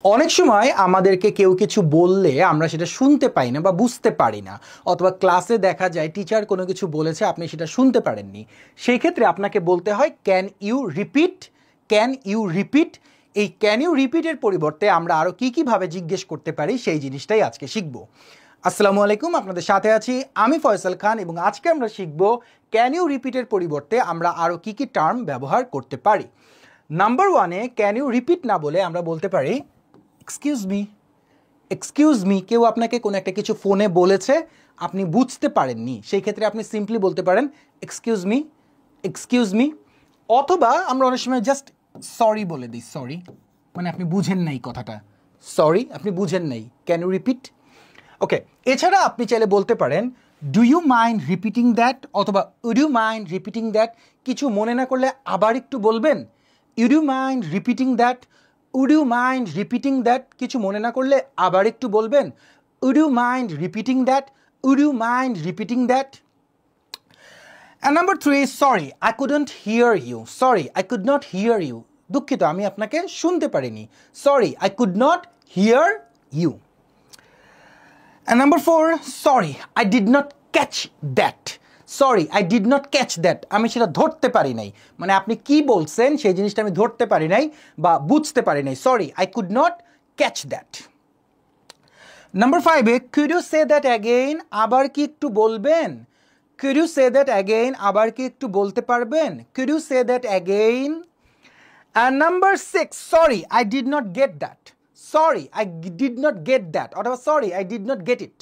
অনেক সময় আমাদেরকে কেউ কিছু বললে আমরা সেটা শুনতে পাই না বা বুঝতে পারি না, অথবা ক্লাসে দেখা যায় টিচার কোনো কিছু বলেছে আপনি সেটা শুনতে পারেননি। সেই ক্ষেত্রে আপনাকে বলতে হয় can you repeat, can you repeat. এই ক্যান ইউ রিপিটের পরিবর্তে আমরা আরও কী ভাবে জিজ্ঞেস করতে পারি সেই জিনিসটাই আজকে শিখব। আসসালামু আলাইকুম, আপনাদের সাথে আছি আমি ফয়সাল খান, এবং আজকে আমরা শিখব ক্যান ইউ রিপিটের পরিবর্তে আমরা আরও কী টার্ম ব্যবহার করতে পারি। নাম্বার ওয়ানে ক্যান ইউ রিপিট না বলে আমরা বলতে পারি এক্সকিউজ মি। এক্সকিউজ মি, কেউ আপনাকে কোনো একটা কিছু ফোনে বলেছে, আপনি বুঝতে পারেননি, সেই ক্ষেত্রে আপনি সিম্পলি বলতে পারেন এক্সকিউজ মি, এক্সকিউজ মি। অথবা আমরা অনেক সময় জাস্ট সরি বলে দিই, সরি মানে আপনি বুঝেন নাই কথাটা, সরি আপনি বুঝেন নাই, ক্যান ইউ রিপিট। ওকে, এছাড়া আপনি চাইলে বলতে পারেন do you mind repeating that, অথবা would you mind repeating that. কিছু মনে না করলে আবার একটু বলবেন, would you mind repeating that, would you mind repeating that. কিছু মনে না করলে আবার একটু বলবেন, would you mind repeating that, would you mind repeating that. And number 3, sorry I couldn't hear you, sorry I could not hear you, দুঃখিত আমি আপনাকে শুনতে পারিনি, sorry I could not hear you. And number 4, sorry, I did not catch that. Sorry, I did not catch that. আমি সেটা ধরতে পারি নাই, মানে আপনি কি বলছেন সেই জিনিসটা আমি ধরতে পারি নাই বা বুঝতে পারি নাই। Sorry, I could not catch that. Number 5, could you say that again? আবার কি একটু বলবেন? Could you say that again? আবার কি একটু বলতে পারবেন? Could you say that again? And number 6, sorry, I did not get that. Sorry, I did not get that. অথবা sorry, I did not get it.